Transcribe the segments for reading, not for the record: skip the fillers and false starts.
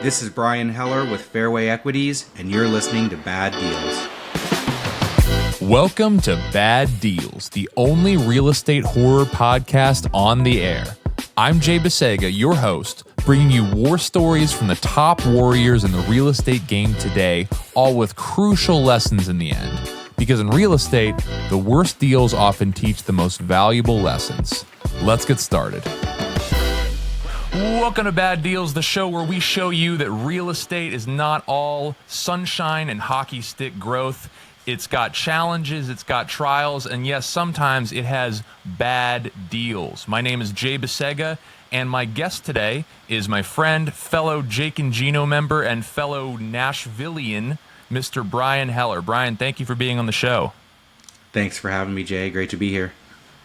This is Brian Heller with Fairway Equities, and you're listening to Bad Deals. Welcome to Bad Deals, the only real estate horror podcast on the air. I'm Jay Besega, your host, bringing you war stories from the top warriors in the real estate game today, all with crucial lessons in the end. Because in real estate, the worst deals often teach the most valuable lessons. Let's get started. Welcome to Bad Deals, the show where we show you that real estate is not all sunshine and hockey stick growth. It's got challenges, it's got trials, and yes, sometimes it has bad deals. My name is Jay Besega, and my guest today is my friend, fellow Jake and Gino member, and fellow Nashvilleian, Mr. Brian Heller. Brian, thank you for being on the show. Thanks for having me, Jay. Great to be here.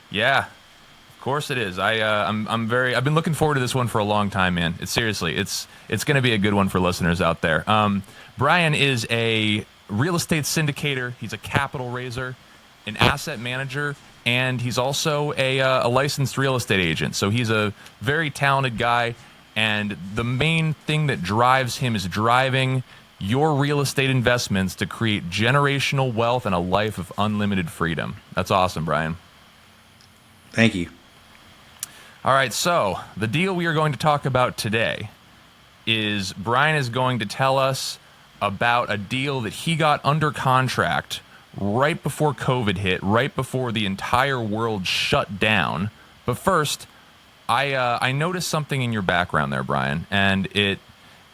Yeah, of course it is. I've been looking forward to this one for a long time, man. It's going to be a good one for listeners out there. Brian is a real estate syndicator. He's a capital raiser, an asset manager, and he's also a licensed real estate agent. So he's a very talented guy, and the main thing that drives him is driving your real estate investments to create generational wealth and a life of unlimited freedom. That's awesome, Brian. Thank you. All right, so the deal we are going to talk about today is Brian is going to tell us about a deal that he got under contract right before COVID hit, right before the entire world shut down. But first, I noticed something in your background there, Brian, and it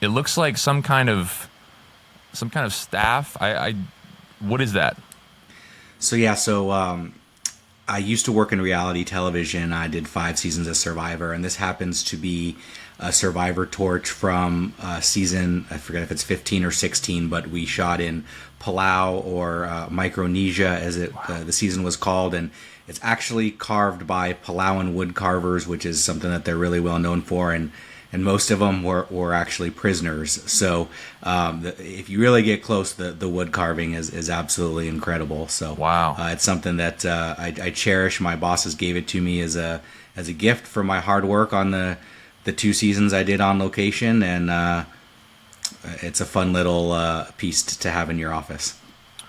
looks like some kind of staff. What is that? So I used to work in reality television. I did 5 seasons as Survivor, and this happens to be a Survivor torch from season, I forget if it's 15 or 16, but we shot in Palau or Micronesia, as the season was called, and it's actually carved by Palauan wood carvers, which is something that they're really well known for, and most of them were actually prisoners. So if you really get close, the wood carving is absolutely incredible. So wow, it's something that I cherish. My bosses gave it to me as a gift for my hard work on the 2 seasons I did on location, and it's a fun little piece to have in your office.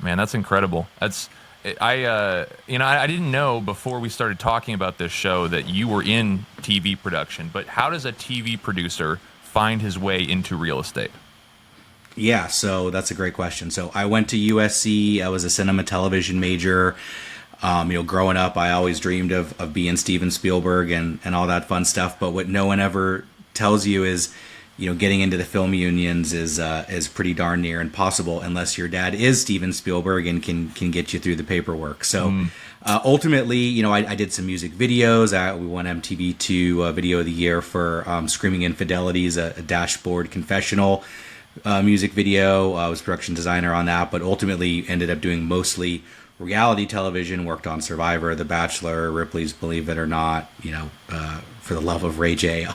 Man, that's incredible. I didn't know before we started talking about this show that you were in TV production, but how does a TV producer find his way into real estate? Yeah, so that's a great question. So I went to USC. I was a cinema television major. Growing up, I always dreamed of being Steven Spielberg and all that fun stuff. But what no one ever tells you is, getting into the film unions is pretty darn near impossible unless your dad is Steven Spielberg and can get you through the paperwork. So ultimately, I did some music videos. We won MTV2 Video of the Year for Screaming Infidelities, a dashboard confessional music video. I was production designer on that, but ultimately ended up doing mostly reality television. Worked on Survivor, The Bachelor, Ripley's Believe It or Not, For the Love of Ray J,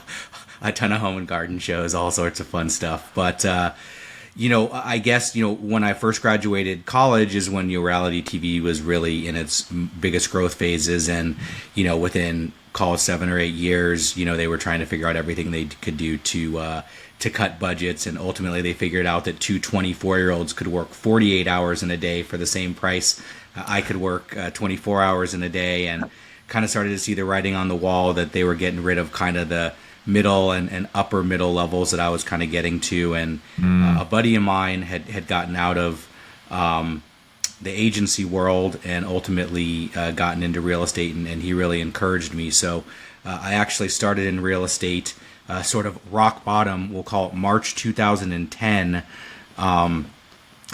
a ton of home and garden shows, all sorts of fun stuff. But, I guess, when I first graduated college is when reality TV was really in its biggest growth phases. And, within, call it 7 or 8 years, they were trying to figure out everything they could do to cut budgets. And ultimately they figured out that 2 24-year-olds could work 48 hours in a day for the same price. I could work 24 hours in a day, and kind of started to see the writing on the wall that they were getting rid of kind of the middle and upper middle levels that I was kind of getting to. And a buddy of mine had gotten out of the agency world and ultimately gotten into real estate, and he really encouraged me. So I actually started in real estate sort of rock bottom, we'll call it March 2010. And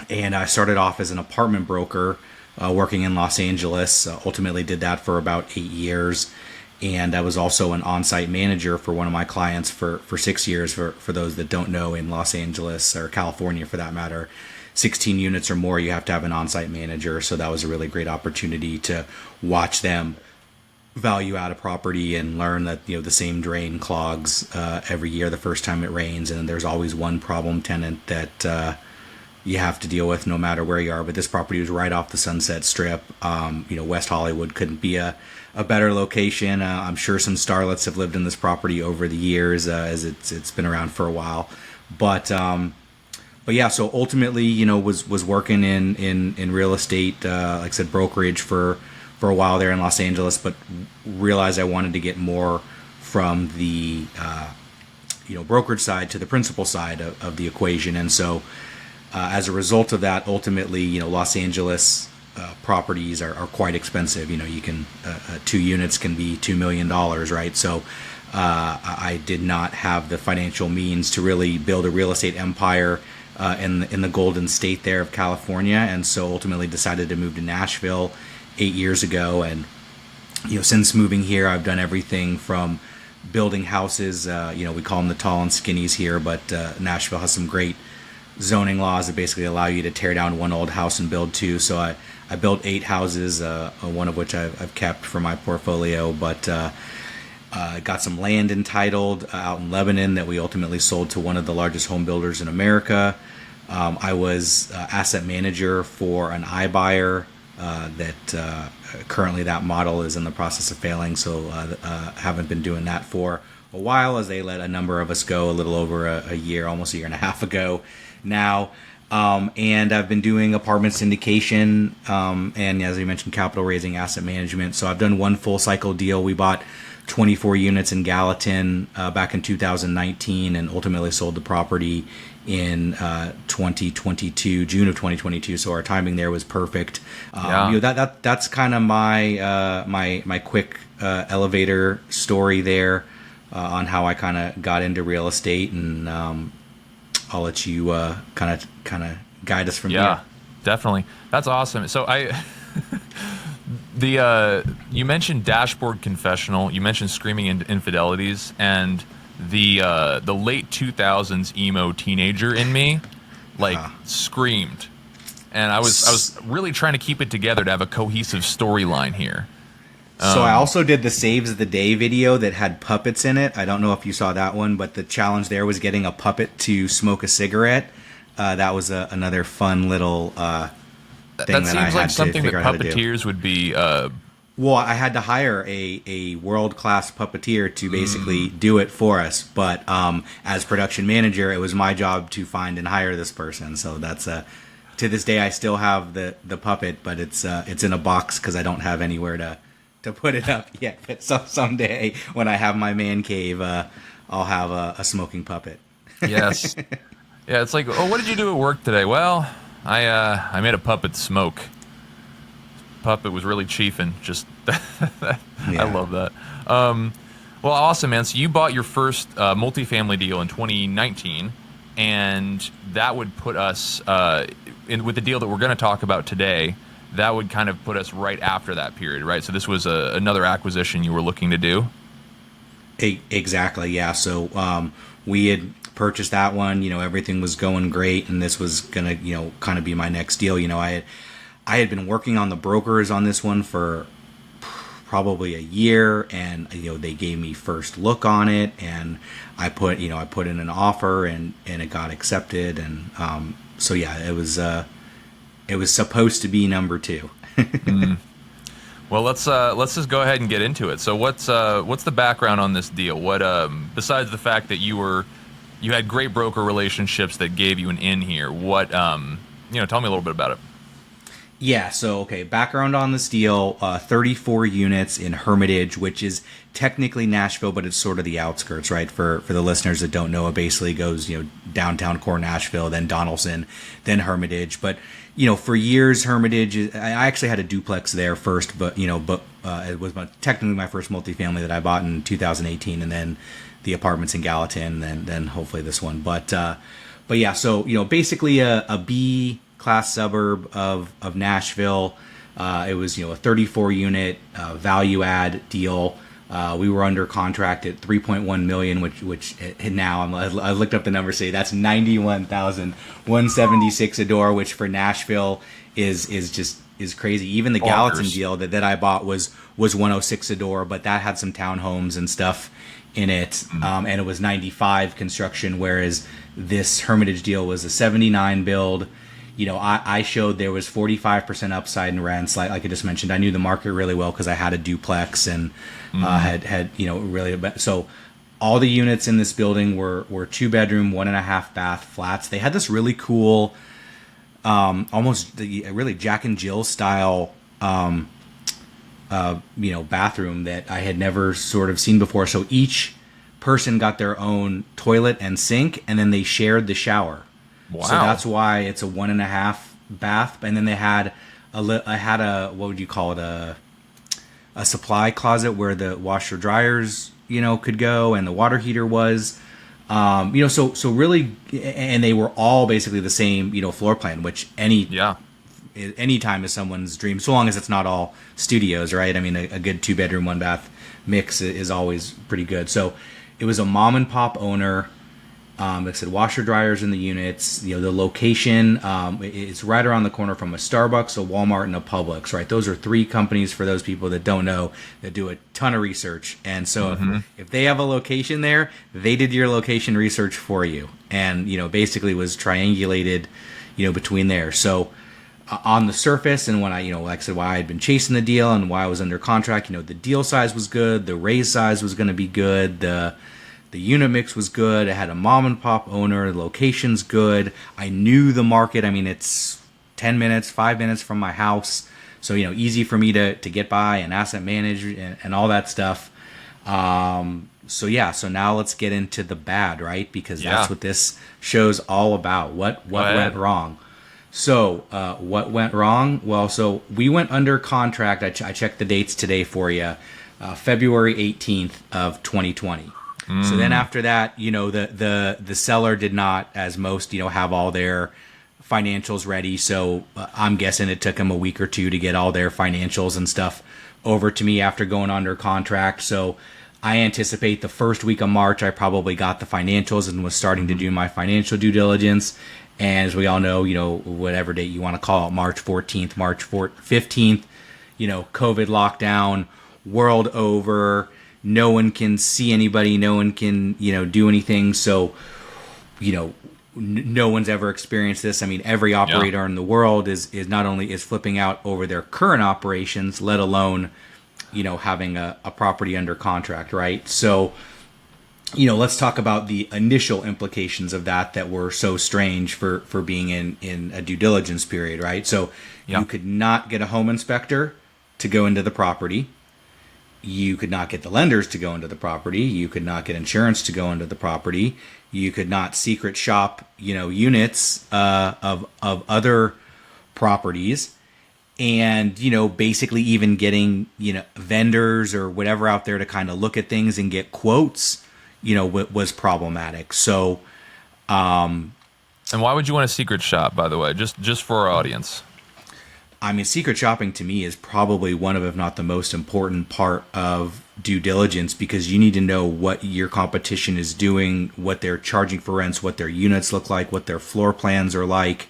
I started off as an apartment broker working in Los Angeles. Ultimately did that for about 8 years. And I was also an on-site manager for one of my clients for 6 years. For those that don't know, in Los Angeles, or California for that matter, 16 units or more, you have to have an on-site manager. So that was a really great opportunity to watch them value out a property and learn that the same drain clogs every year the first time it rains, and there's always one problem tenant that you have to deal with no matter where you are. But this property was right off the Sunset Strip. West Hollywood couldn't be a better location. I'm sure some starlets have lived in this property over the years, as it's been around for a while. But yeah, so ultimately, was working in real estate, like I said, brokerage for a while there in Los Angeles, but realized I wanted to get more from the brokerage side to the principal side of the equation. And so as a result of that, ultimately, Los Angeles properties are quite expensive. You can 2 units can be $2 million, right? So I did not have the financial means to really build a real estate empire in the Golden State there of California, and so ultimately decided to move to Nashville 8 years ago. And since moving here, I've done everything from building houses. We call them the tall and skinnies here, but Nashville has some great zoning laws that basically allow you to tear down one old house and build two. So I built 8 houses, one of which I've kept for my portfolio, but got some land entitled out in Lebanon that we ultimately sold to one of the largest home builders in America. I was asset manager for an iBuyer that currently that model is in the process of failing, so haven't been doing that for a while, as they let a number of us go a little over a year, almost a year and a half ago now. And I've been doing apartment syndication, and as I mentioned, capital raising, asset management. So I've done one full cycle deal. We bought 24 units in Gallatin back in 2019, and ultimately sold the property in 2022, June of 2022. So our timing there was perfect. That's kind of my quick elevator story there on how I kind of got into real estate, and I'll let you kind of guide us from here. Yeah, definitely. That's awesome. So you mentioned Dashboard Confessional, you mentioned Screaming Infidelities, and the late 2000s emo teenager in me screamed, and I was really trying to keep it together to have a cohesive storyline here. So I also did the Saves the Day video that had puppets in it. I don't know if you saw that one, but the challenge there was getting a puppet to smoke a cigarette. That was another fun little thing that that I seems had like to something that figure out how to do. puppeteers would be. Well, I had to hire a world-class puppeteer to basically do it for us. But as production manager, it was my job to find and hire this person. So that's to this day, I still have the puppet, but it's in a box because I don't have anywhere to put it up yet. But someday when I have my man cave, I'll have a smoking puppet. Yes. Yeah, it's like, oh, what did you do at work today? Well, I made a puppet smoke. Puppet was really chiefing. Just I love that. Well, awesome, man. So you bought your first multifamily deal in 2019, and that would put us with the deal that we're going to talk about today. That would kind of put us right after that period, right? So this was another acquisition you were looking to do? Exactly, yeah. So we had purchased that one. Everything was going great, and this was going to, kind of be my next deal. I had been working on the brokers on this one for probably a year, and they gave me first look on it, and I put in an offer, and it got accepted, and so yeah, it was supposed to be number 2. Well, let's just go ahead and get into it. So what's the background on this deal? What besides the fact that you had great broker relationships that gave you an in here, what tell me a little bit about it. Yeah, so, okay, background on this deal, 34 units in Hermitage, which is technically Nashville, but it's sort of the outskirts, right? For the listeners that don't know, it basically goes, downtown core Nashville, then Donaldson, then Hermitage. But, for years, Hermitage, I actually had a duplex there first, but it was technically my first multifamily that I bought in 2018, and then the apartments in Gallatin, and then hopefully this one. But yeah, so, basically a B class suburb of Nashville. It was a 34 unit value add deal. We were under contract at 3.1 million, which now I looked up the number. Say that's 91,176 a door, which for Nashville is crazy. Even the Gallatin deal that I bought was 106 a door, but that had some townhomes and stuff in it, and it was 95 construction, whereas this Hermitage deal was a 79 build. I showed there was 45% upside in rents. Like I just mentioned, I knew the market really well because I had a duplex and had really. So All the units in this building were 2-bedroom, 1.5 bath flats. They had this really cool, almost really Jack and Jill style, bathroom that I had never sort of seen before. So each person got their own toilet and sink, and then they shared the shower. Wow. So that's why it's a 1.5 bath. And then they had what would you call it? A supply closet where the washer dryers, could go, and the water heater was, so really, and they were all basically the same, floor plan, which any time is someone's dream, so long as it's not all studios, right? I mean, a good 2-bedroom, 1-bath mix is always pretty good. So it was a mom and pop owner. Like I said, washer dryers in the units. The location, it's right around the corner from a Starbucks, a Walmart, and a Publix. Right, those are 3 companies, for those people that don't know, that do a ton of research. And so if they have a location there, they did your location research for you, and basically was triangulated, between there. So on the surface, and when I, like I said, why I had been chasing the deal and why I was under contract, the deal size was good, the raise size was going to be good, the unit mix was good. It had a mom and pop owner. The location's good. I knew the market. I mean, it's 5 minutes from my house. So, easy for me to get by and asset manage and all that stuff. So now let's get into the bad, right? Because that's what this show's all about. What went wrong? So, what went wrong? Well, so we went under contract. I checked the dates today for you. February 18th of 2020. So then after that, the seller did not, as most, have all their financials ready. So I'm guessing it took them a week or two to get all their financials and stuff over to me after going under contract. So I anticipate the first week of March, I probably got the financials and was starting to do my financial due diligence. And as we all know, whatever date you want to call it, March 14th, March 15th, COVID lockdown, world over. No one can see anybody. No one can, do anything. So, no one's ever experienced this. I mean, every operator in the world is not only is flipping out over their current operations, let alone, having a property under contract, right? So, let's talk about the initial implications of that were so strange for being in a due diligence period, right? So you could not get a home inspector to go into the property. You could not get the lenders to go into the property. You could not get insurance to go into the property. You could not secret shop, units of other properties, and basically even getting vendors or whatever out there to kind of look at things and get quotes, was problematic. So, and why would you want a secret shop, by the way, just for our audience? I mean, secret shopping to me is probably one of, if not the most important part of due diligence, because you need to know what your competition is doing, what they're charging for rents, what their units look like, what their floor plans are like,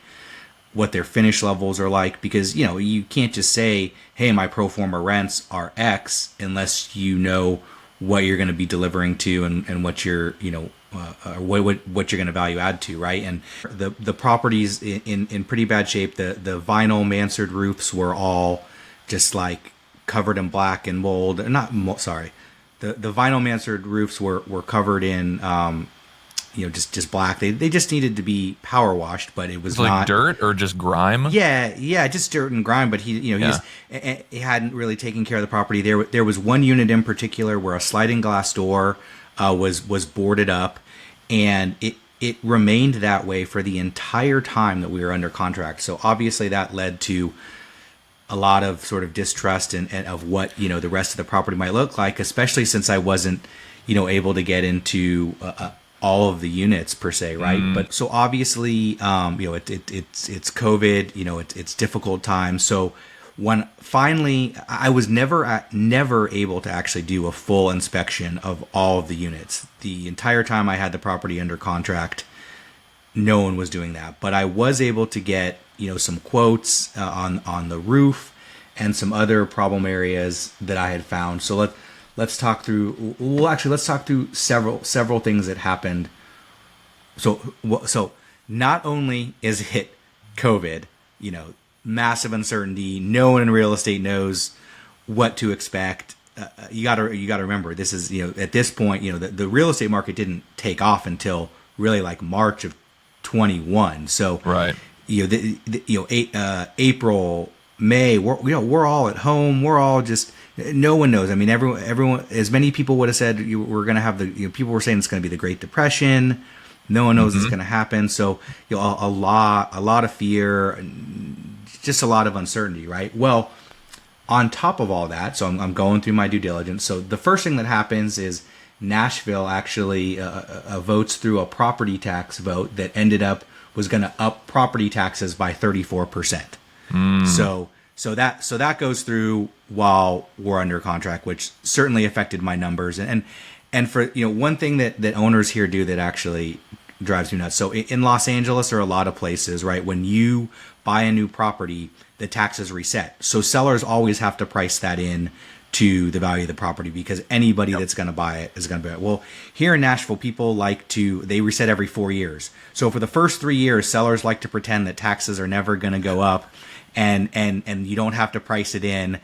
what their finish levels are like, because, you can't just say, hey, my pro forma rents are X unless you know what you're going to be delivering to and what you're, what you're going to value add to, right? And the properties in pretty bad shape. The vinyl mansard roofs were all just like covered in black and mold. The vinyl mansard roofs were covered in just black. They just needed to be power washed, but it was like not dirt or just grime. Yeah, just dirt and grime. But he hadn't really taken care of the property. There was one unit in particular where a sliding glass door was boarded up, and it remained that way for the entire time that we were under contract. So obviously that led to a lot of sort of distrust and of what the rest of the property might look like, especially since I wasn't able to get into all of the units per se, right? But so obviously it's COVID, it's difficult times. So when finally I was never able to actually do a full inspection of all of the units. The entire time I had the property under contract, no one was doing that. But I was able to get some quotes on the roof and some other problem areas that I had found. So let's talk through. Well, actually, let's talk through several things that happened. So not only is it COVID, massive uncertainty. No one in real estate knows what to expect. you gotta remember, this is, at this point, the real estate market didn't take off until really like March of 21. So Right. April, May, we're all at home. We're all just, no one knows. I mean, everyone, as many people would have said, we're going to have people were saying it's going to be the Great Depression. No one knows it's going to happen. So, a lot of fear, just a lot of uncertainty, right? Well, on top of all that, so I'm going through my due diligence. So the first thing that happens is Nashville actually votes through a property tax vote that was going to up property taxes by 34%. So that goes through while we're under contract, which certainly affected my numbers. And for, one thing that owners here do that actually drives me nuts. So in Los Angeles or a lot of places, right, when you buy a new property, the taxes reset. So sellers always have to price that in to the value of the property, because anybody that's going to buy it is going to buy it. Well, here in Nashville, people they reset every 4 years. So for the first 3 years, sellers like to pretend that taxes are never going to go up, and you don't have to price it in.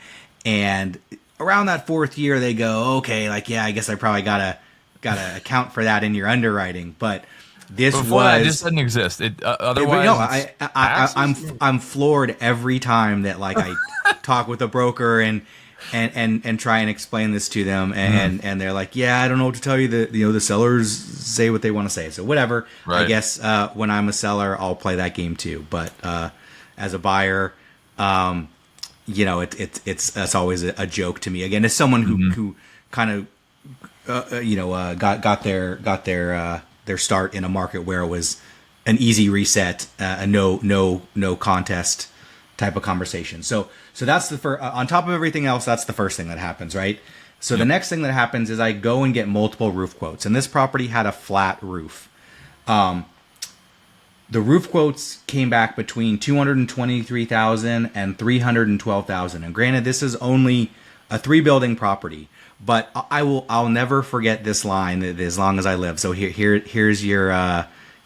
And around that fourth year, they go, okay, like, yeah, I guess I probably gotta account for that in your underwriting. But this Before just doesn't exist. Otherwise, I'm floored every time that, like, I talk with a broker and try and explain this to them, and they're like, yeah, I don't know what to tell you. The sellers say what they want to say. So whatever. Right. I guess when I'm a seller, I'll play that game too. But as a buyer, it's always a joke to me. Again, as someone who kind of got their start in a market where it was an easy reset, a no contest type of conversation. So that's the first. On top of everything else, that's the first thing that happens, right? So the next thing that happens is I go and get multiple roof quotes, and this property had a flat roof. The roof quotes came back between $223,000 and $312,000. And granted, this is only a 3-building property, but I'll never forget this line as long as I live. So here's your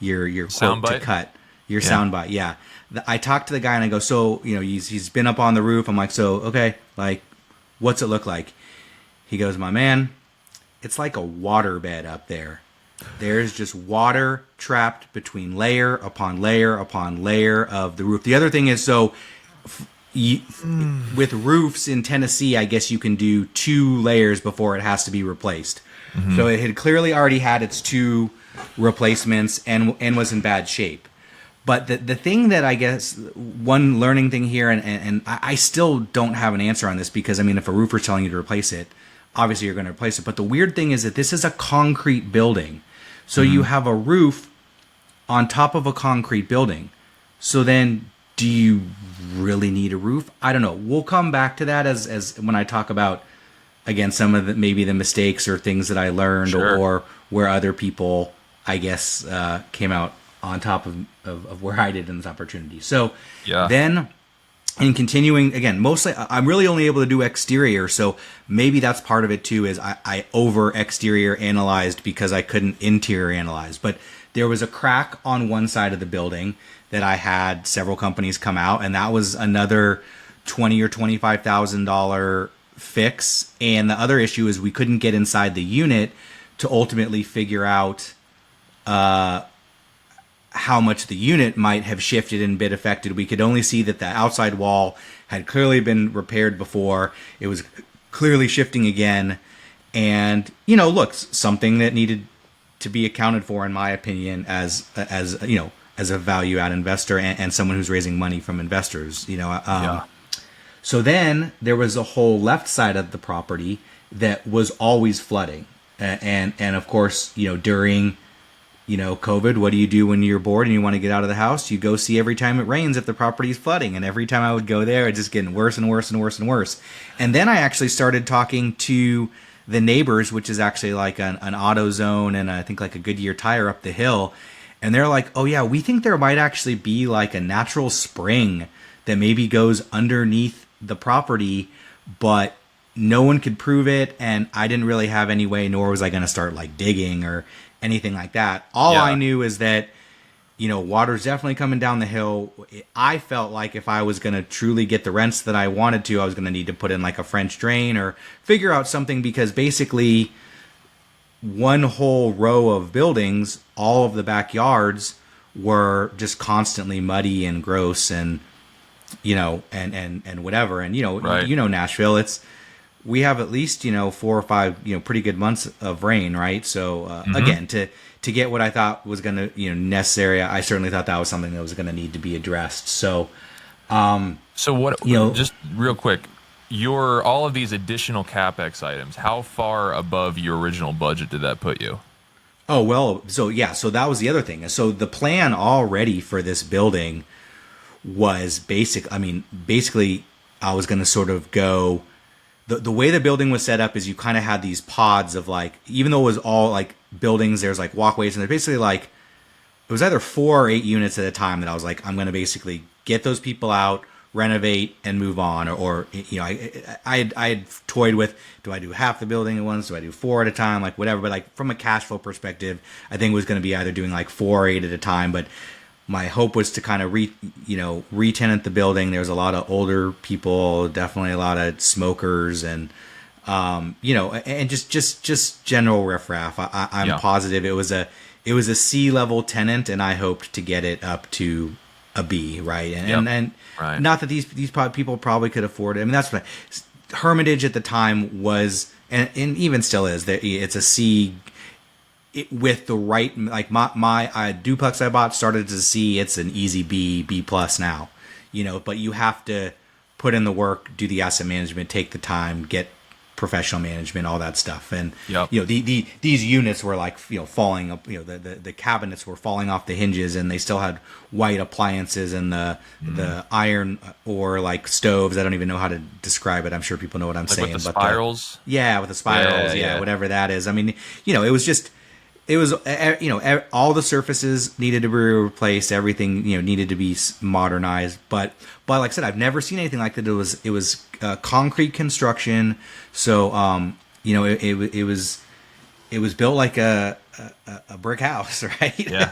quote to cut. Your soundbite, yeah. I talked to the guy and I go, so, he's been up on the roof. I'm like, so, okay, like, what's it look like? He goes, my man, it's like a water bed up there. There's just water trapped between layer upon layer upon layer of the roof. The other thing is, so with roofs in Tennessee, I guess you can do 2 layers before it has to be replaced. Mm-hmm. So it had clearly already had its 2 replacements and was in bad shape. But the thing that I guess, one learning thing here, and I still don't have an answer on this, because, I mean, if a roofer's telling you to replace it, obviously you're going to replace it. But the weird thing is that this is a concrete building. So you have a roof on top of a concrete building. So then, do you really need a roof? I don't know. We'll come back to that as when I talk about, again, some of maybe the mistakes or things that I learned, or where other people, I guess, came out on top of where I did in this opportunity. So then, in continuing, again, mostly I'm really only able to do exterior, so maybe that's part of it too, is I over exterior analyzed because I couldn't interior analyze. But there was a crack on one side of the building that I had several companies come out, and that was another $20,000 or $25,000 fix. And the other issue is we couldn't get inside the unit to ultimately figure out how much the unit might have shifted and been affected. We could only see that the outside wall had clearly been repaired before. It was clearly shifting again. And, look, something that needed to be accounted for, in my opinion, as a value add investor and someone who's raising money from investors, So then there was a whole left side of the property that was always flooding. And of course, during COVID, what do you do when you're bored and you want to get out of the house? You go see every time it rains if the property is flooding. And every time I would go there, it's just getting worse and worse and worse and worse. And then I actually started talking to the neighbors, which is actually like an AutoZone and I think like a Goodyear tire up the hill. And they're like, oh yeah, we think there might actually be like a natural spring that maybe goes underneath the property, but no one could prove it. And I didn't really have any way, nor was I going to start like digging or anything like that. All I knew is that water's definitely coming down the hill. I felt like if I was going to truly get the rents that I wanted to, I was going to need to put in like a French drain or figure out something, because basically one whole row of buildings, all of the backyards were just constantly muddy and gross, and and whatever. And Right. Nashville, we have at least 4 or 5 pretty good months of rain, right? So again, to get what I thought was going to necessary, I certainly thought that was something that was going to need to be addressed. So So what? Just real quick, all of these additional capex items. How far above your original budget did that put you? oh well, so yeah, so that was the other thing. So the plan already for this building was basically I was going to sort of go. The way the building was set up is you kind of had these pods of like, even though it was all like buildings, there's like walkways, and they're basically like, it was either 4 or 8 units at a time that I was like, I'm going to basically get those people out, renovate, and move on. Or I had toyed with, do I do half the building at once? Do I do 4 at a time? Like whatever. But like from a cash flow perspective, I think it was going to be either doing like 4 or 8 at a time. But my hope was to kind of re-tenant the building. There was a lot of older people, definitely a lot of smokers, and and just general riffraff. I'm positive it was a C-level tenant, and I hoped to get it up to a B, right? And Right. not that these people probably could afford it. I mean, that's what Hermitage at the time was, and even still is. It's a C. With the right, like my duplex I bought started as a C. It's an easy B plus now, but you have to put in the work, do the asset management, take the time, get professional management, all that stuff. And these units were like falling up. The cabinets were falling off the hinges, and they still had white appliances, and the iron or like stoves. I don't even know how to describe it. I'm sure people know what I'm saying. With the but spirals. with the spirals, whatever that is. I mean, it was just. It was, all the surfaces needed to be replaced. Everything, needed to be modernized. But like I said, I've never seen anything like that. It was concrete construction. So, it was built like a brick house, right? Yeah.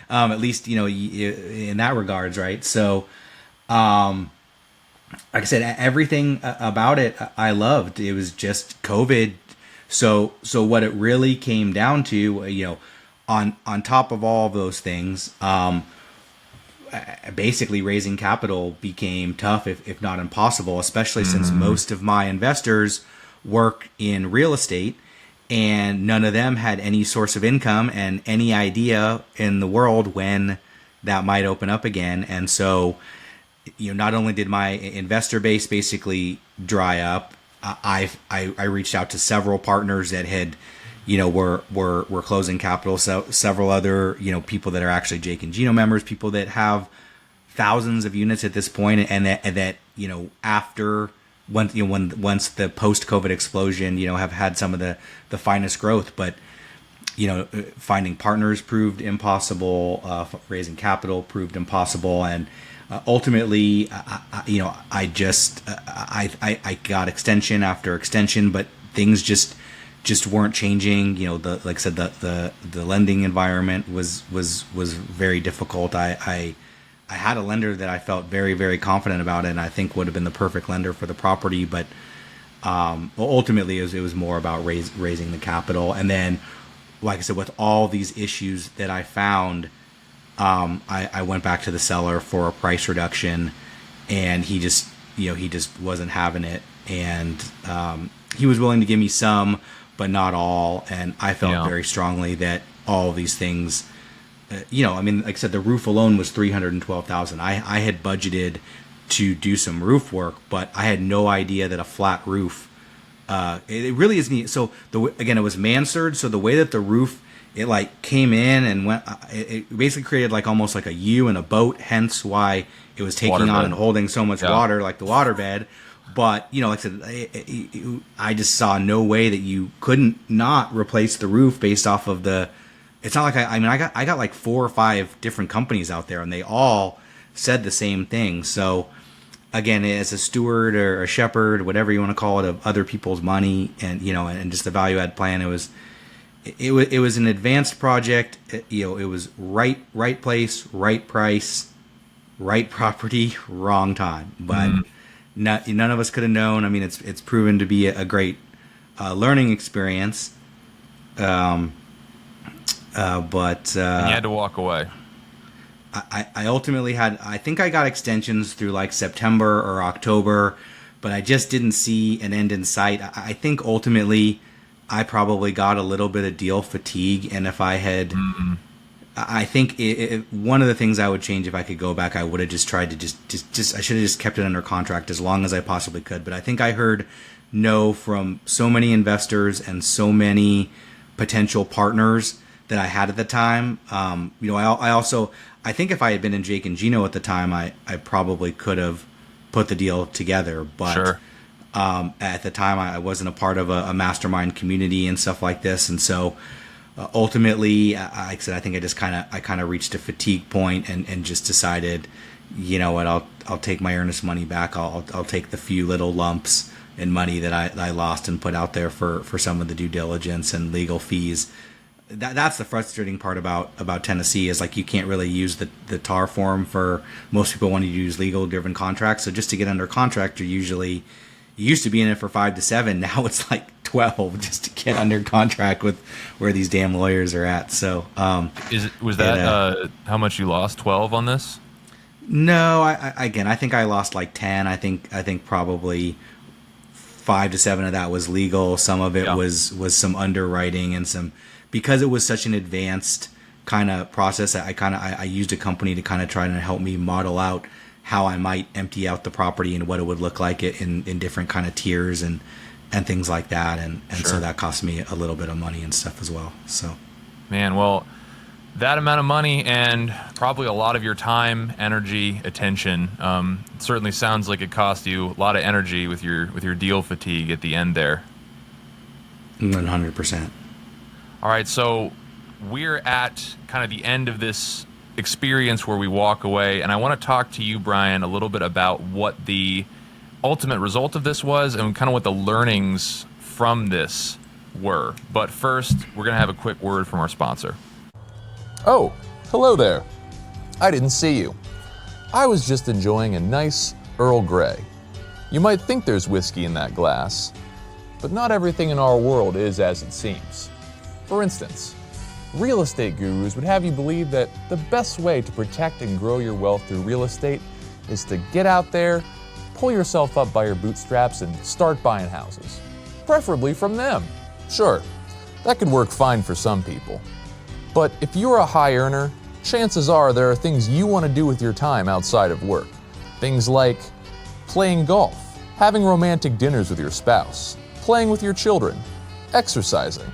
At least, in that regards, right? So, like I said, everything about it I loved. It was just COVID. So what it really came down to, on top of all of those things, basically raising capital became tough, if not impossible, especially since most of my investors work in real estate, and none of them had any source of income and any idea in the world when that might open up again. And so, not only did my investor base basically dry up, I reached out to several partners that had, were closing capital. So several other, people that are actually Jake and Gino members, people that have thousands of units at this point, and that after once the post-COVID explosion, have had some of the finest growth, but finding partners proved impossible. Raising capital proved impossible, and ultimately, I got extension after extension, but things just weren't changing. Like I said, the lending environment was very difficult. I had a lender that I felt very, very confident about, and I think would have been the perfect lender for the property. But ultimately, it was more about raising the capital. And then, like I said, with all these issues that I found, I went back to the seller for a price reduction, and he just wasn't having it. And he was willing to give me some, but not all. And I felt very strongly that all of these things, like I said, the roof alone was $312,000. I had budgeted to do some roof work, but I had no idea that a flat roof, it really is neat. So it was mansard. So the way that the roof, it like came in and went, it basically created like almost like a U in a boat, hence why it was taking on and holding so much water, like the waterbed. But, like I said, I just saw no way that you couldn't not replace the roof based off of it's not like I got like 4 or 5 different companies out there, and they all said the same thing. So again, as a steward or a shepherd, whatever you want to call it, of other people's money, and, and just the value add plan, it was an advanced project. It was right place, right price, right property, wrong time. But none of us could have known. I mean, it's proven to be a great learning experience. But And you had to walk away. I ultimately I think I got extensions through like September or October, but I just didn't see an end in sight. I think ultimately I probably got a little bit of deal fatigue, and if I had, I think one of the things I would change if I could go back, I would have just tried to just I should have just kept it under contract as long as I possibly could. But I think I heard no from so many investors and so many potential partners that I had at the time. I think if I had been in Jake and Gino at the time, I probably could have put the deal together. But Sure. At the time, I wasn't a part of a mastermind community and stuff like this, and so ultimately, like I said, I think I just kind of reached a fatigue point and just decided, you know what, I'll take my earnest money back. I'll take the few little lumps in money that I lost and put out there for some of the due diligence and legal fees. That's the frustrating part about Tennessee is like you can't really use the TAR form for most people want to use legal driven contracts. So just to get under contract, you used to be in it for 5 to 7. Now it's like 12 just to get under contract with where these damn lawyers are at. So Was that how much you lost? 12 on this? No, I think I lost like 10. I think probably 5 to 7 of that was legal. Some of it was some underwriting and some, because it was such an advanced kind of process. I used a company to kind of try to help me model out how I might empty out the property and what it would look like in different kind of tiers and things like that. And Sure. So that cost me a little bit of money and stuff as well. So, Man, well, that amount of money and probably a lot of your time, energy, attention, it certainly sounds like it cost you a lot of energy with your deal fatigue at the end there. 100%. All right, so we're at kind of the end of this experience where we walk away, and I want to talk to you, Brian, a little bit about what the ultimate result of this was and kind of what the learnings from this were. But first, we're going to have a quick word from our sponsor. Oh, hello there. I didn't see you. I was just enjoying a nice Earl Grey. You might think there's whiskey in that glass, but not everything in our world is as it seems. For instance, real estate gurus would have you believe that the best way to protect and grow your wealth through real estate is to get out there, pull yourself up by your bootstraps, and start buying houses. Preferably from them. Sure, that could work fine for some people. But if you're a high earner, chances are there are things you want to do with your time outside of work. Things like playing golf, having romantic dinners with your spouse, playing with your children, exercising,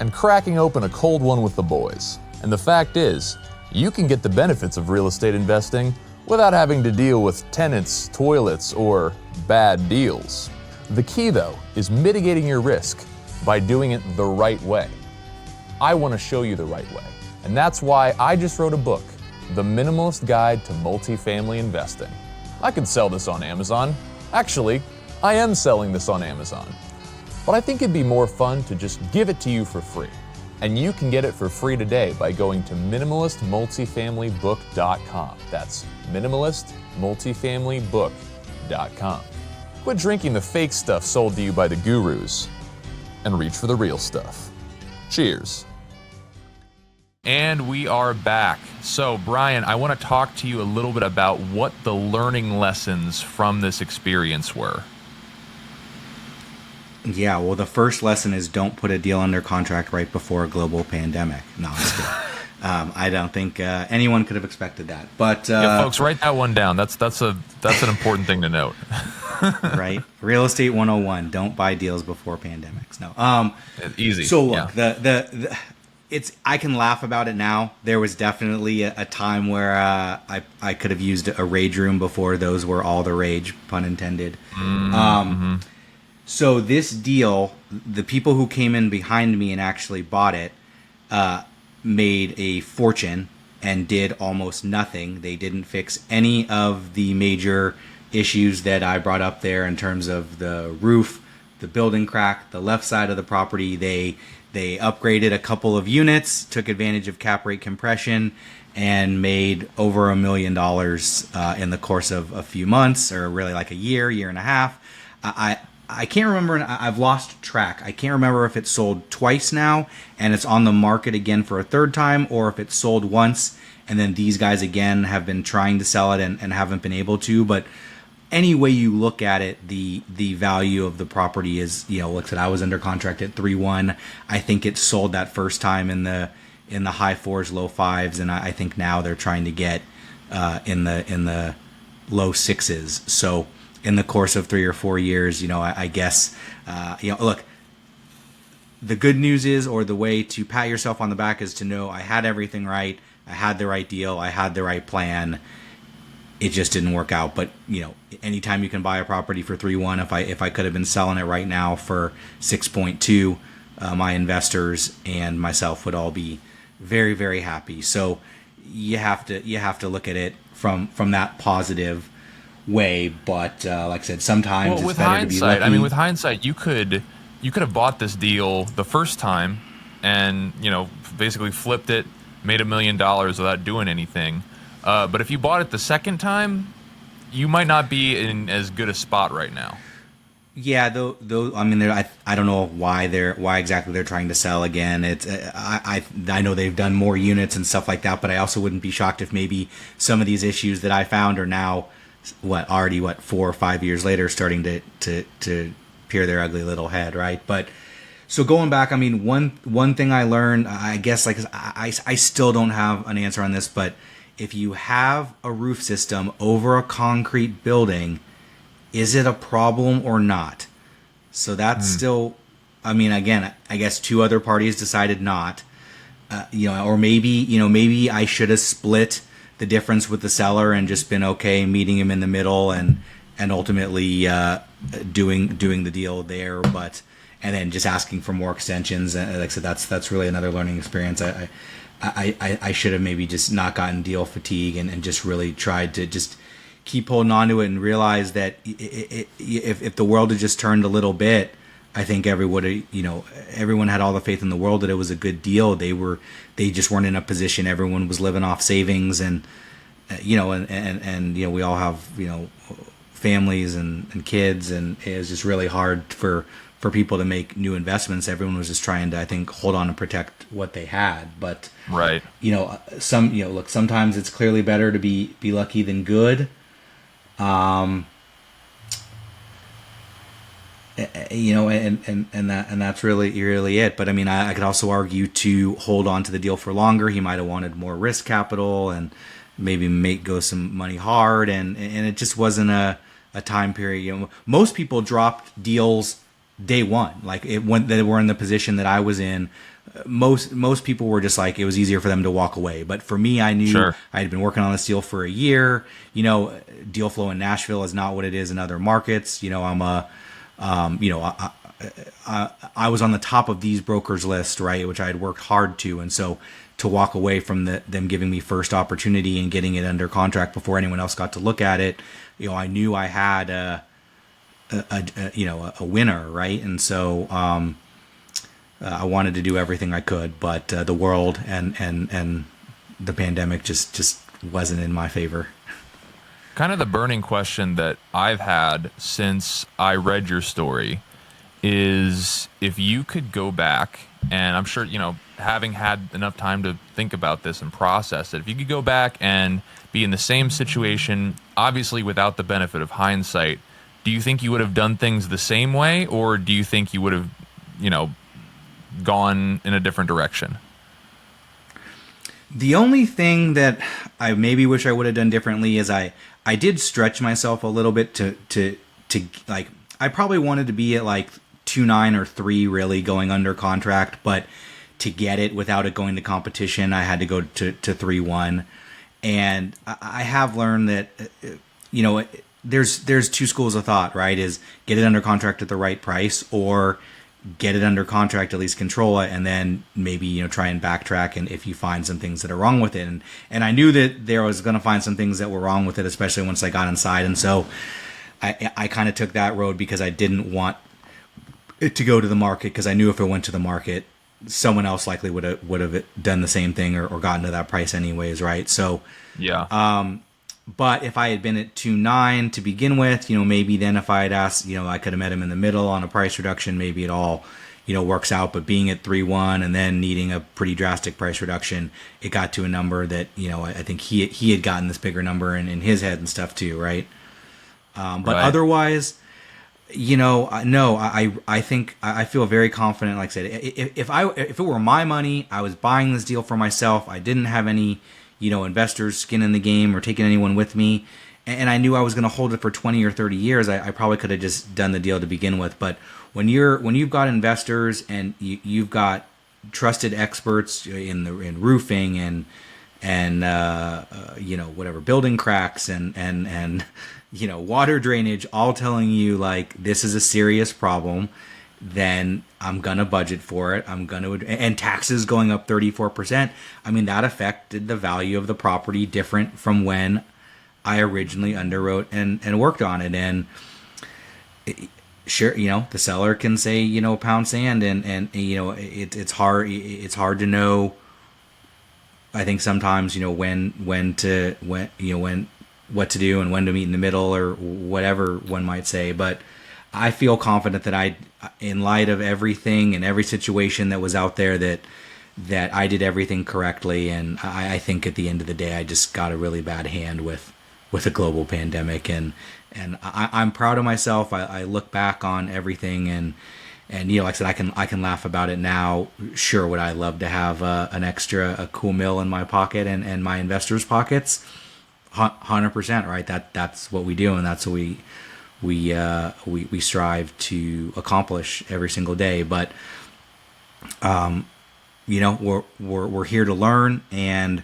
and cracking open a cold one with the boys. And the fact is, you can get the benefits of real estate investing without having to deal with tenants, toilets, or bad deals. The key, though, is mitigating your risk by doing it the right way. I want to show you the right way, and that's why I just wrote a book, The Minimalist Guide to Multifamily Investing. I could sell this on Amazon. Actually, I am selling this on Amazon. But I think it'd be more fun to just give it to you for free. And you can get it for free today by going to minimalistmultifamilybook.com. That's minimalistmultifamilybook.com. Quit drinking the fake stuff sold to you by the gurus and reach for the real stuff. Cheers. And we are back. So, Brian, I want to talk to you a little bit about what the learning lessons from this experience were. Yeah, well, the first lesson is don't put a deal under contract right before a global pandemic. No, I'm just kidding. I don't think anyone could have expected that. But yeah, folks, write that one down. That's an important thing to note. Right, Real Estate 101: don't buy deals before pandemics. No, easy. So look, the it's I can laugh about it now. There was definitely a time where I could have used a rage room before those were all the rage, pun intended. So this deal, the people who came in behind me and actually bought it, made a fortune and did almost nothing. They didn't fix any of the major issues that I brought up there in terms of the roof, the building crack, the left side of the property. They They upgraded a couple of units, took advantage of cap rate compression, and made over $1 million in the course of a few months, or really like a year and a half. I can't remember. I've lost track. I can't remember if it's sold twice now and it's on the market again for a third time, or if it's sold once and then these guys again have been trying to sell it and haven't been able to. But any way you look at it, the value of the property is, like I said, I was under contract at 3.1. I think it sold that first time in the high fours, low fives, and I think now they're trying to get in the low sixes. So in the course of 3 or 4 years, I guess, look, the good news is, or the way to pat yourself on the back, is to know I had everything right. I had the right deal. I had the right plan. It just didn't work out. But, anytime you can buy a property for 3.1, if I could have been selling it right now for 6.2, my investors and myself would all be very, very happy. So you have to look at it from that positive way. But like I said, sometimes it's better to be lucky. I mean, with hindsight, you could have bought this deal the first time and basically flipped it, made $1 million without doing anything. But if you bought it the second time, you might not be in as good a spot right now. Yeah, though I mean, I don't know why exactly they're trying to sell again. It's I know they've done more units and stuff like that, but I also wouldn't be shocked if maybe some of these issues that I found are now 4 or 5 years later starting to peer their ugly little head, right? But so going back, I mean, one thing I learned, I guess, like I still don't have an answer on this, but if you have a roof system over a concrete building, is it a problem or not? So that's still, I mean, again, I guess 2 other parties decided not, or maybe I should have split the difference with the seller and just been okay meeting him in the middle and ultimately doing the deal there, and then just asking for more extensions. And like I said, that's really another learning experience. I should have maybe just not gotten deal fatigue and just really tried to just keep holding on to it and realize that if the world had just turned a little bit, I think everyone had all the faith in the world that it was a good deal. They just weren't in a position. Everyone was living off savings and we all have, families and kids, and it was just really hard for people to make new investments. Everyone was just trying to, I think, hold on and protect what they had. But right, sometimes it's clearly better to be lucky than good. And that's really it. But I mean, I could also argue to hold on to the deal for longer. He might have wanted more risk capital and maybe go some money hard, and it just wasn't a time period. Most people dropped deals day one, when they were in the position that I was in. Most people were just like, it was easier for them to walk away. But for me, I knew I had been working on this deal for a year. Deal flow in Nashville is not what it is in other markets. I was on the top of these brokers list, right, which I had worked hard to. And so to walk away from them giving me first opportunity and getting it under contract before anyone else got to look at it, I knew I had a winner, right? And so I wanted to do everything I could, but the world and the pandemic just wasn't in my favor. Kind of the burning question that I've had since I read your story is, if you could go back, and I'm sure, having had enough time to think about this and process it, if you could go back and be in the same situation, obviously without the benefit of hindsight, do you think you would have done things the same way, or do you think you would have, gone in a different direction? The only thing that I maybe wish I would have done differently is I did stretch myself a little bit to like, I probably wanted to be at like 2.9 or 3 really going under contract, but to get it without it going to competition, I had to go to 3.1. And I have learned that, there's 2 schools of thought, right? Is get it under contract at the right price, or get it under contract, at least control it, and then maybe, try and backtrack, and if you find some things that are wrong with it. And I knew that there was going to find some things that were wrong with it, especially once I got inside. And so I kind of took that road because I didn't want it to go to the market, because I knew if it went to the market, someone else likely would have done the same thing or gotten to that price anyways, right? So, Yeah. but if I had been at 2.9 to begin with, maybe then if I had asked, I could have met him in the middle on a price reduction. Maybe it all, works out. But being at 3.1 and then needing a pretty drastic price reduction, it got to a number that, I think he had gotten this bigger number in his head and stuff too, right? But Right. otherwise, no, I think I feel very confident. Like I said, if it were my money, I was buying this deal for myself. I didn't have any, investors skin in the game or taking anyone with me, and I knew I was going to hold it for 20 or 30 years. I probably could have just done the deal to begin with. But when you've got investors and you've got trusted experts in roofing and whatever, building cracks and water drainage, all telling you like this is a serious problem, then I'm gonna budget for it. And taxes going up 34%. I mean, that affected the value of the property different from when I originally underwrote and worked on it. And sure, the seller can say, pound sand, and it's hard to know. I think sometimes, when what to do and when to meet in the middle or whatever one might say. But I feel confident that in light of everything and every situation that was out there, that I did everything correctly. And I think at the end of the day, I just got a really bad hand with a global pandemic. And I'm proud of myself. I look back on everything and like I said, I can laugh about it now. Sure, would I love to have a cool mill in my pocket and my investors' pockets? 100%, right? That's what we do, and that's what we strive to accomplish every single day. But we're here to learn, and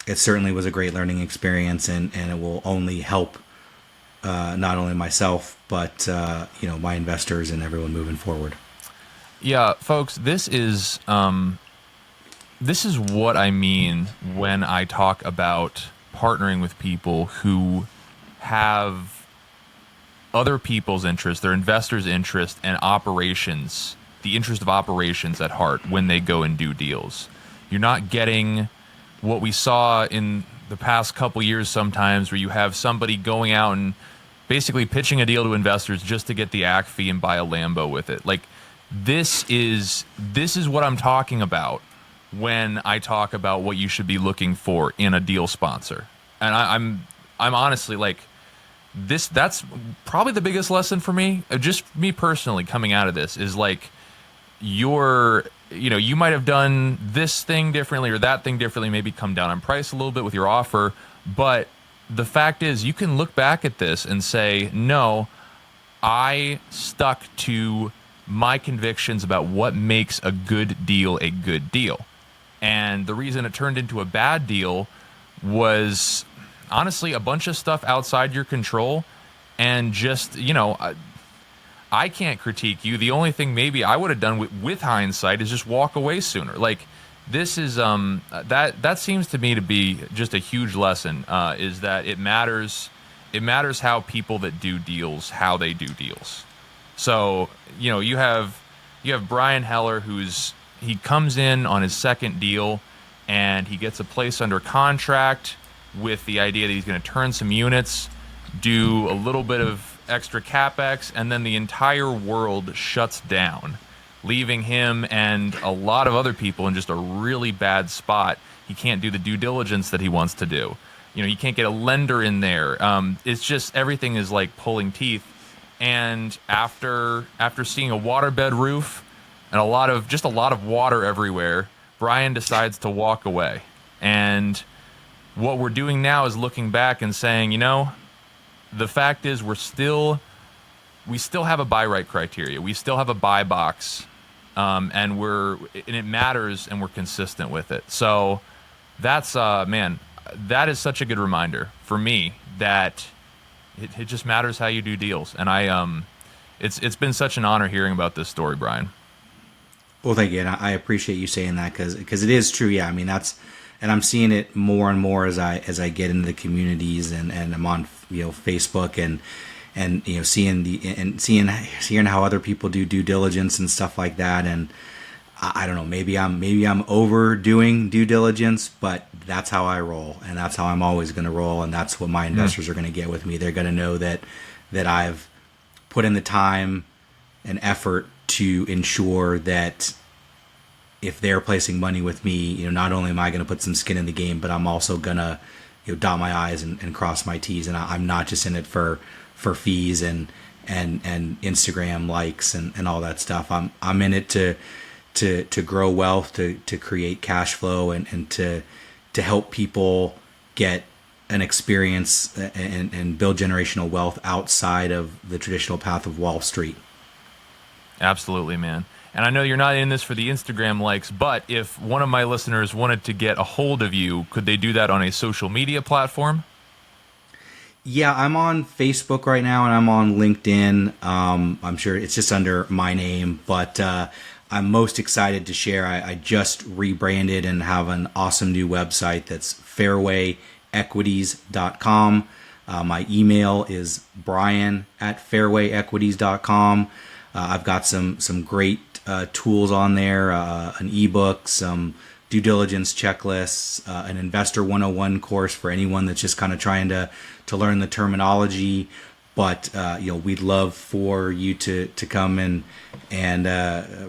it certainly was a great learning experience, and it will only help not only myself but my investors and everyone moving forward. Yeah, folks, this is what I mean when I talk about partnering with people who have other people's interest, their investors' interest, and operations, the interest of operations at heart when they go and do deals. You're not getting what we saw in the past couple years sometimes, where you have somebody going out and basically pitching a deal to investors just to get the AC fee and buy a Lambo with it. Like, this is what I'm talking about when I talk about what you should be looking for in a deal sponsor. And I'm honestly like, that's probably the biggest lesson for me, just me personally coming out of this, is like, you might have done this thing differently or that thing differently, maybe come down on price a little bit with your offer, but the fact is you can look back at this and say, no, I stuck to my convictions about what makes a good deal a good deal. And the reason it turned into a bad deal was honestly a bunch of stuff outside your control. And just, I can't critique you. The only thing maybe I would have done with hindsight is just walk away sooner. Like, this is that seems to me to be just a huge lesson, is that it matters how people that do deals, how they do deals. So, you have Brian Heller, he comes in on his second deal and he gets a place under contract with the idea that he's going to turn some units, do a little bit of extra capex, and then the entire world shuts down, leaving him and a lot of other people in just a really bad spot. He can't do the due diligence that he wants to do. You can't get a lender in there. It's just, everything is like pulling teeth. And after seeing a waterbed roof and a lot of water everywhere, Brian decides to walk away. And what we're doing now is looking back and saying, the fact is we still have a buy right criteria. We still have a buy box, and it matters, and we're consistent with it. So that's that is such a good reminder for me that it just matters how you do deals. And it's been such an honor hearing about this story, Brian. Well, thank you, and I appreciate you saying that because it is true. Yeah, I mean, and I'm seeing it more and more as I get into the communities and I'm on Facebook and seeing how other people do due diligence and stuff like that. And I don't know, maybe I'm overdoing due diligence, but that's how I roll, and that's how I'm always going to roll, and that's what my investors are going to get with me. They're going to know that I've put in the time and effort to ensure that if they're placing money with me, not only am I going to put some skin in the game, but I'm also going to dot my I's and cross my T's, and I'm not just in it for fees and Instagram likes and all that stuff. I'm in it to grow wealth, to create cash flow, and to help people get an experience and build generational wealth outside of the traditional path of Wall Street. Absolutely, man. And I know you're not in this for the Instagram likes, but if one of my listeners wanted to get a hold of you, could they do that on a social media platform? Yeah, I'm on Facebook right now, and I'm on LinkedIn. I'm sure it's just under my name, but I'm most excited to share. I just rebranded and have an awesome new website that's fairwayequities.com. My email is brian@fairwayequities.com. I've got some great tools on there, an ebook, some due diligence checklists, an investor 101 course for anyone that's just kind of trying to learn the terminology. But we'd love for you to come and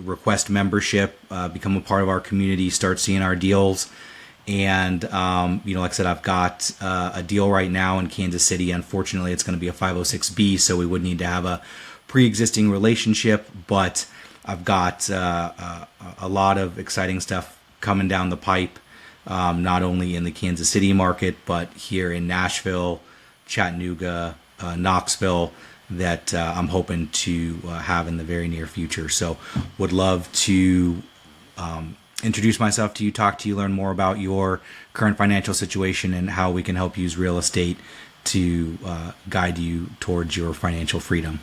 request membership, become a part of our community, start seeing our deals. And like I said, I've got a deal right now in Kansas City. Unfortunately, it's going to be a 506B, so we would need to have a pre-existing relationship. But I've got a lot of exciting stuff coming down the pipe, not only in the Kansas City market, but here in Nashville, Chattanooga, Knoxville, that I'm hoping to have in the very near future. So would love to introduce myself to you, talk to you, learn more about your current financial situation and how we can help use real estate to guide you towards your financial freedom.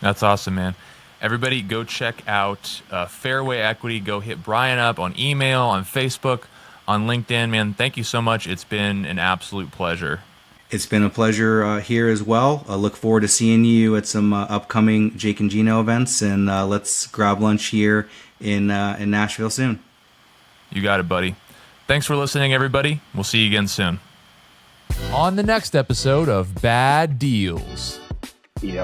That's awesome, man. Everybody go check out Fairway Equity. Go hit Brian up on email, on Facebook, on LinkedIn. Man, thank you so much. It's been an absolute pleasure. It's been a pleasure here as well. I look forward to seeing you at some upcoming Jake and Gino events, and let's grab lunch here in Nashville soon. You got it, buddy. Thanks for listening, everybody. We'll see you again soon. On the next episode of Bad Deals.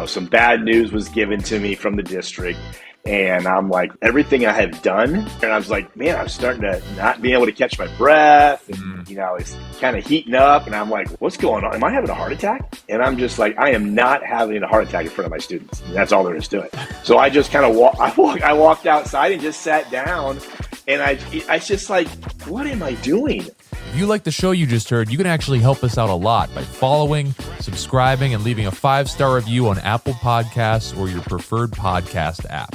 Some bad news was given to me from the district, and I'm like, everything I have done, and I was like, man, I'm starting to not be able to catch my breath, and it's kind of heating up, and I'm like, what's going on? Am I having a heart attack? And I'm just like, I am not having a heart attack in front of my students. And that's all there is to it. So I just kind of I walked outside and just sat down, and I just like, what am I doing? If you like the show you just heard, you can actually help us out a lot by following, subscribing, and leaving a 5-star review on Apple Podcasts or your preferred podcast app.